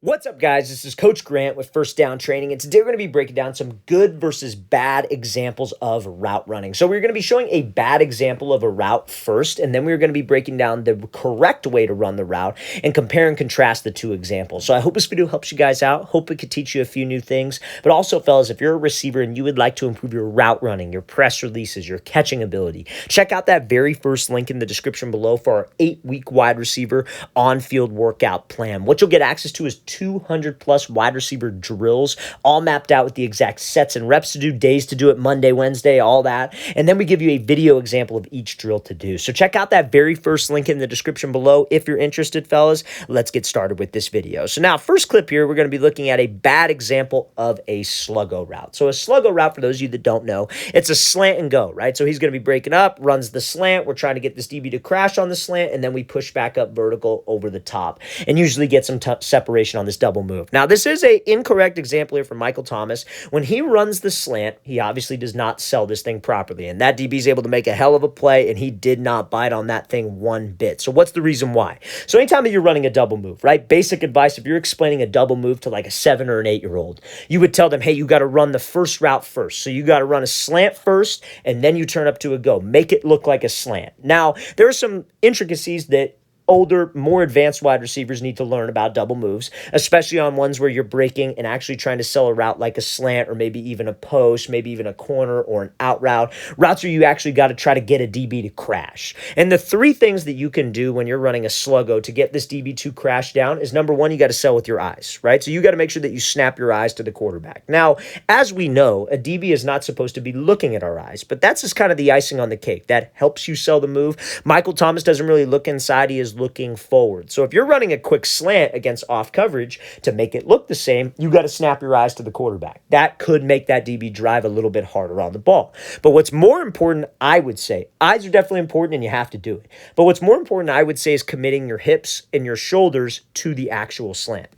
What's up, guys? This is Coach Grant with First Down Training, and today we're going to be breaking down some good versus bad examples of route running. So we're going to be showing a bad example of a route first, and then we're going to be breaking down the correct way to run the route and compare and contrast the two examples. So I hope this video helps you guys out. Hope it could teach you a few new things. But also, fellas, if you're a receiver and you would like to improve your route running, your press releases, your catching ability, check out that very first link in the description below for our 8-week wide receiver on-field workout plan. What you'll get access to is 200 plus wide receiver drills, all mapped out with the exact sets and reps to do, days to do it, Monday, Wednesday, all that. And then we give you a video example of each drill to do. So check out that very first link in the description below if you're interested, fellas. Let's get started with this video. So now, first clip here, we're going to be looking at a bad example of a sluggo route. So a sluggo route, for those of you that don't know, it's a slant and go, right? So he's going to be breaking up, runs the slant. We're trying to get this DB to crash on the slant, and then we push back up vertical over the top and usually get some separation on this double move. Now, this is an incorrect example here from Michael Thomas. When he runs the slant, he obviously does not sell this thing properly, and that DB is able to make a hell of a play, and he did not bite on that thing one bit. So what's the reason why? So anytime that you're running a double move, right? Basic advice, if you're explaining a double move to like a 7 or an 8-year-old, you would tell them, hey, you got to run the first route first. So you got to run a slant first, and then you turn up to a go. Make it look like a slant. Now, there are some intricacies that older, more advanced wide receivers need to learn about double moves, especially on ones where you're breaking and actually trying to sell a route like a slant or maybe even a post, maybe even a corner or an out route, routes where you actually got to try to get a DB to crash. And the three things that you can do when you're running a sluggo to get this DB to crash down is, number one, you got to sell with your eyes, right? So you got to make sure that you snap your eyes to the quarterback. Now, as we know, a DB is not supposed to be looking at our eyes, but that's just kind of the icing on the cake. That helps you sell the move. Michael Thomas doesn't really look inside. He is looking forward. So if you're running a quick slant against off coverage to make it look the same, you got to snap your eyes to the quarterback. That could make that DB drive a little bit harder on the ball. But what's more important, I would say, eyes are definitely important and you have to do it. But what's more important, I would say, is committing your hips and your shoulders to the actual slant.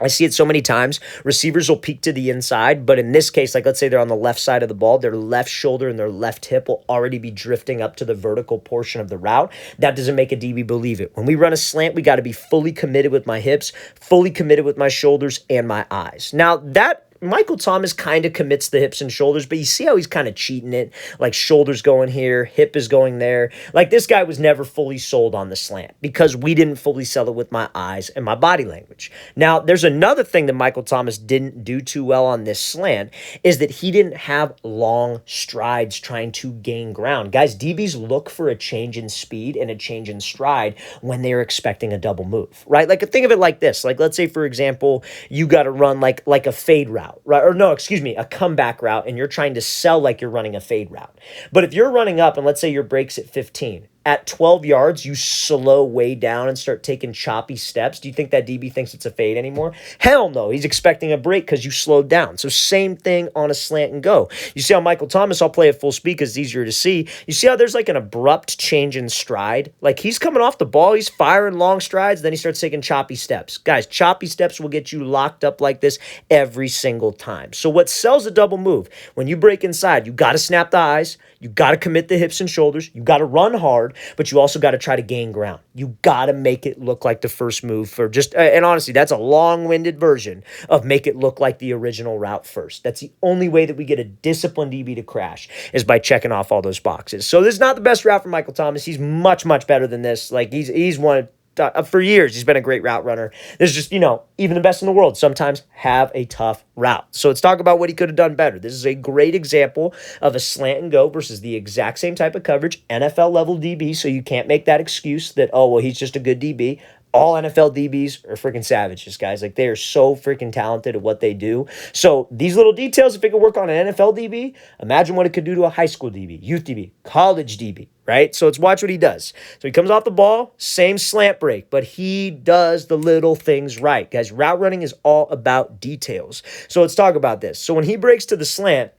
I see it so many times. Receivers will peek to the inside, but in this case, like let's say they're on the left side of the ball, their left shoulder and their left hip will already be drifting up to the vertical portion of the route. That doesn't make a DB believe it. When we run a slant, we got to be fully committed with my hips, fully committed with my shoulders and my eyes. Now, that Michael Thomas kind of commits the hips and shoulders, but you see how he's kind of cheating it? Like shoulders going here, hip is going there. Like this guy was never fully sold on the slant because we didn't fully sell it with my eyes and my body language. Now, there's another thing that Michael Thomas didn't do too well on this slant is that he didn't have long strides trying to gain ground. Guys, DBs look for a change in speed and a change in stride when they're expecting a double move, right? Like think of it like this. Like let's say, for example, you got to run like a fade route. Right? Or no, excuse me, a comeback route, and you're trying to sell like you're running a fade route. But if you're running up, and let's say your break's at 15, at 12 yards, you slow way down and start taking choppy steps. Do you think that DB thinks it's a fade anymore? Hell no. He's expecting a break because you slowed down. So same thing on a slant and go. You see how Michael Thomas, I'll play at full speed because it's easier to see. You see how there's like an abrupt change in stride? Like he's coming off the ball, he's firing long strides, then he starts taking choppy steps. Guys, choppy steps will get you locked up like this every single time. So what sells a double move? When you break inside, you got to snap the eyes, you got to commit the hips and shoulders, you got to run hard, but you also got to try to gain ground. You got to make it look like the first move for just, and honestly, that's a long-winded version of make it look like the original route first. That's the only way that we get a disciplined DB to crash is by checking off all those boxes. So this is not the best route for Michael Thomas. He's much, much better than this. Like he's one for years, he's been a great route runner. There's just, even the best in the world sometimes have a tough route. So let's talk about what he could have done better. This is a great example of a slant and go versus the exact same type of coverage, NFL level DB. So you can't make that excuse that, oh, well, he's just a good DB. All NFL DBs are freaking savages, guys. Like, they are so freaking talented at what they do. So these little details, if it could work on an NFL DB, imagine what it could do to a high school DB, youth DB, college DB, right? So let's watch what he does. So he comes off the ball, same slant break, but he does the little things right. Guys, route running is all about details. So let's talk about this. So when he breaks to the slant,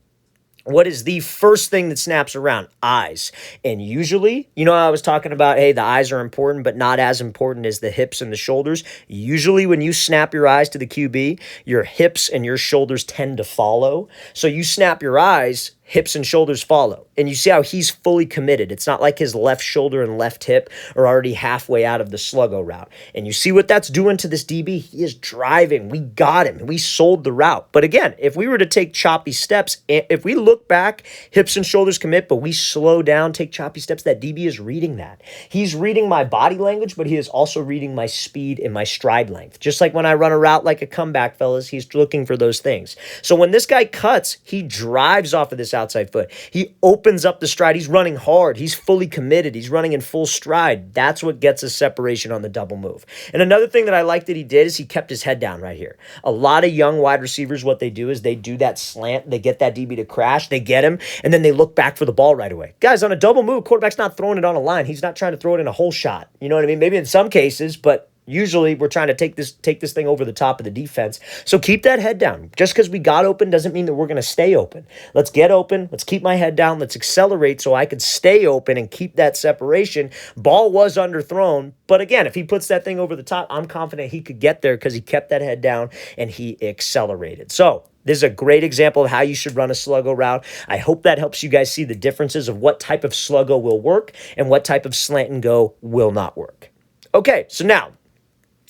what is the first thing that snaps around? Eyes. And usually, I was talking about, hey, the eyes are important, but not as important as the hips and the shoulders. Usually when you snap your eyes to the QB, your hips and your shoulders tend to follow. So you snap your eyes, hips and shoulders follow. And you see how he's fully committed. It's not like his left shoulder and left hip are already halfway out of the sluggo route. And you see what that's doing to this DB? He is driving. We got him. We sold the route. But again, if we were to take choppy steps, if we look back, hips and shoulders commit, but we slow down, take choppy steps, that DB is reading that. He's reading my body language, but he is also reading my speed and my stride length. Just like when I run a route like a comeback, fellas, he's looking for those things. So when this guy cuts, he drives off of this outside foot. He opens up the stride. He's running hard. He's fully committed. He's running in full stride. That's what gets us separation on the double move. And another thing that I like that he did is he kept his head down right here. A lot of young wide receivers, what they do is they do that slant. They get that DB to crash. They get him, and then they look back for the ball right away. Guys, on a double move, quarterback's not throwing it on a line. He's not trying to throw it in a hole shot. You know what I mean? Maybe in some cases, but usually we're trying to take this thing over the top of the defense. So keep that head down. Just because we got open doesn't mean that we're going to stay open. Let's get open. Let's keep my head down. Let's accelerate so I could stay open and keep that separation. Ball was underthrown. But again, if he puts that thing over the top, I'm confident he could get there because he kept that head down and he accelerated. So this is a great example of how you should run a sluggo route. I hope that helps you guys see the differences of what type of sluggo will work and what type of slant and go will not work. Okay, so now,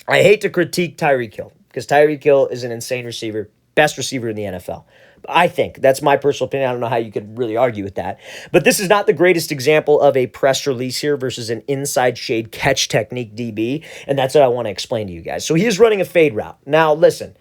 I hate to critique Tyreek Hill because Tyreek Hill is an insane receiver, best receiver in the NFL. I think. That's my personal opinion. I don't know how you could really argue with that. But this is not the greatest example of a press release here versus an inside shade catch technique DB, and that's what I want to explain to you guys. So he is running a fade route. Now, listen,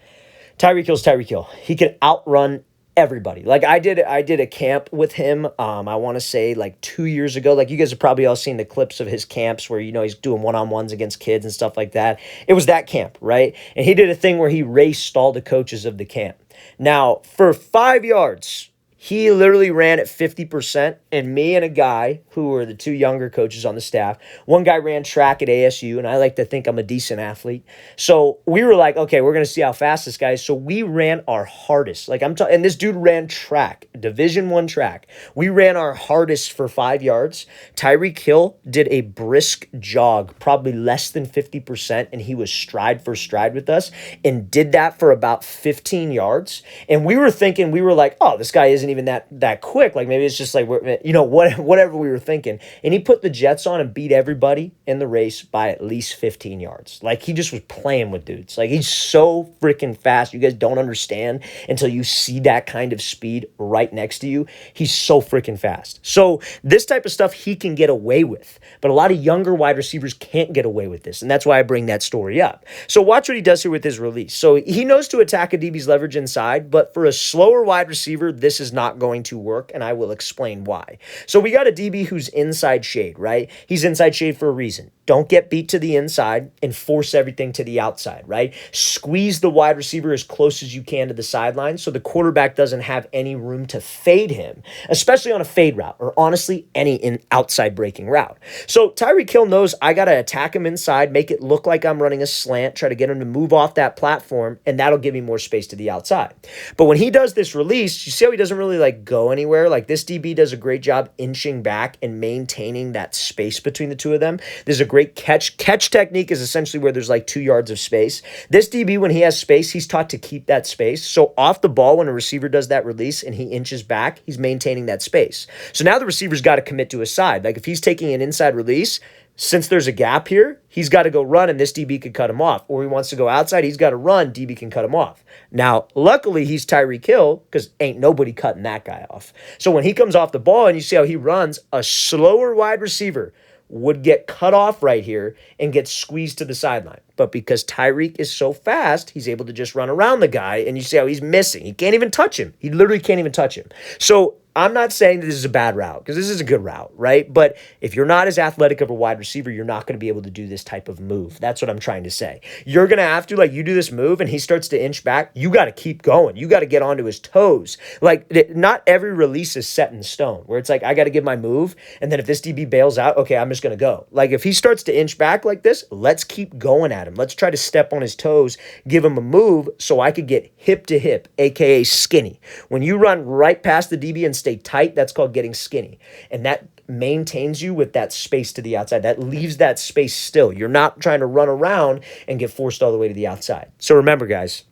Tyreek Hill's Tyreek Hill. He can outrun everybody. Like I did a camp with him, I want to say like 2 years ago. Like you guys have probably all seen the clips of his camps where, you know, he's doing one-on-ones against kids and stuff like that. It was that camp, right? And he did a thing where he raced all the coaches of the camp. Now, for 5 yards, he literally ran at 50%, and me and a guy who were the two younger coaches on the staff, one guy ran track at ASU, and I like to think I'm a decent athlete. So we were like, okay, we're going to see how fast this guy is. So we ran our hardest. Like and this dude ran track, Division I track. We ran our hardest for 5 yards. Tyreek Hill did a brisk jog, probably less than 50%, and he was stride for stride with us and did that for about 15 yards. And we were thinking, we were like, oh, this guy isn't even that quick. Like maybe it's just like, you know, whatever we were thinking. And he put the Jets on and beat everybody in the race by at least 15 yards. Like he just was playing with dudes. Like he's so freaking fast. You guys don't understand until you see that kind of speed right next to you. He's so freaking fast. So this type of stuff he can get away with. But a lot of younger wide receivers can't get away with this. And that's why I bring that story up. So watch what he does here with his release. So he knows to attack a DB's leverage inside, but for a slower wide receiver, this is not going to work, and I will explain why. So we got a DB who's inside shade, right? He's inside shade for a reason. Don't get beat to the inside and force everything to the outside, right? Squeeze the wide receiver as close as you can to the sideline so the quarterback doesn't have any room to fade him, especially on a fade route or honestly any outside breaking route. So Tyreek Hill knows I got to attack him inside, make it look like I'm running a slant, try to get him to move off that platform, and that'll give me more space to the outside. But when he does this release, you see how he doesn't really like go anywhere? Like this DB does a great job inching back and maintaining that space between the two of them. There's a great catch. Catch technique is essentially where there's like 2 yards of space. This DB, when he has space, he's taught to keep that space. So off the ball, when a receiver does that release and he inches back, he's maintaining that space. So now the receiver's got to commit to his side. Like if he's taking an inside release, since there's a gap here, he's got to go run and this DB could cut him off. Or he wants to go outside, he's got to run, DB can cut him off. Now, luckily, he's Tyreek Hill because ain't nobody cutting that guy off. So when he comes off the ball and you see how he runs, a slower wide receiver would get cut off right here and get squeezed to the sideline. But because Tyreek is so fast, he's able to just run around the guy, and you see how he's missing. He can't even touch him. He literally can't even touch him. So I'm not saying that this is a bad route because this is a good route, right? But if you're not as athletic of a wide receiver, you're not going to be able to do this type of move. That's what I'm trying to say. You're going to have to, like, you do this move and he starts to inch back, you got to keep going. You got to get onto his toes. Like, not every release is set in stone where it's like, I got to give my move, and then if this DB bails out, okay, I'm just going to go. Like, if he starts to inch back like this, let's keep going at him. Let's try to step on his toes, give him a move so I could get hip to hip, aka skinny. When you run right past the DB and stay tight, that's called getting skinny. And that maintains you with that space to the outside. That leaves that space still. You're not trying to run around and get forced all the way to the outside. So remember, guys,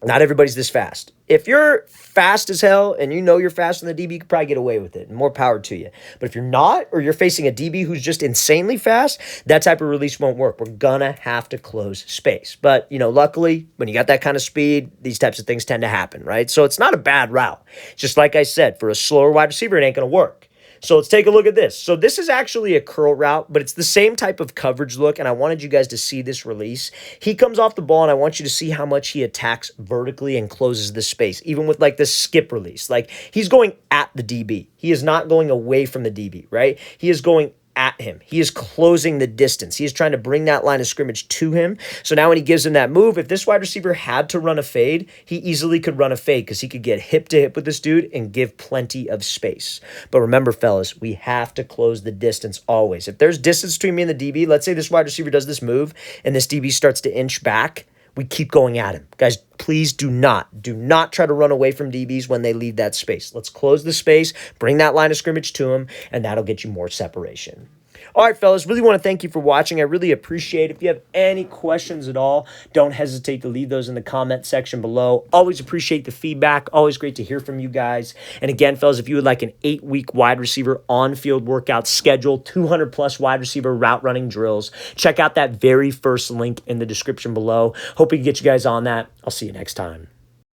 Not everybody's this fast. If you're fast as hell and you know you're fast on the DB, you could probably get away with it, and more power to you. But if you're not, or you're facing a DB who's just insanely fast, that type of release won't work. We're gonna have to close space. But, luckily, when you got that kind of speed, these types of things tend to happen, right? So it's not a bad route. Just like I said, for a slower wide receiver, it ain't gonna work. So let's take a look at this. So this is actually a curl route, but it's the same type of coverage look, and I wanted you guys to see this release. He comes off the ball, and I want you to see how much he attacks vertically and closes the space, even with like this skip release. Like, he's going at the DB. He is not going away from the DB, right? He is going at him. He is closing the distance. He is trying to bring that line of scrimmage to him. So now when he gives him that move, if this wide receiver had to run a fade, he easily could run a fade because he could get hip to hip with this dude and give plenty of space. But remember, fellas, we have to close the distance always. If there's distance between me and the DB, let's say this wide receiver does this move and this DB starts to inch back, we keep going at him. Guys, please do not try to run away from DBs when they leave that space. Let's close the space, bring that line of scrimmage to him, and that'll get you more separation. All right, fellas, really want to thank you for watching. I really appreciate it. If you have any questions at all, don't hesitate to leave those in the comment section below. Always appreciate the feedback. Always great to hear from you guys. And again, fellas, if you would like an 8-week wide receiver on-field workout schedule, 200-plus wide receiver route running drills, check out that very first link in the description below. Hope we can get you guys on that. I'll see you next time.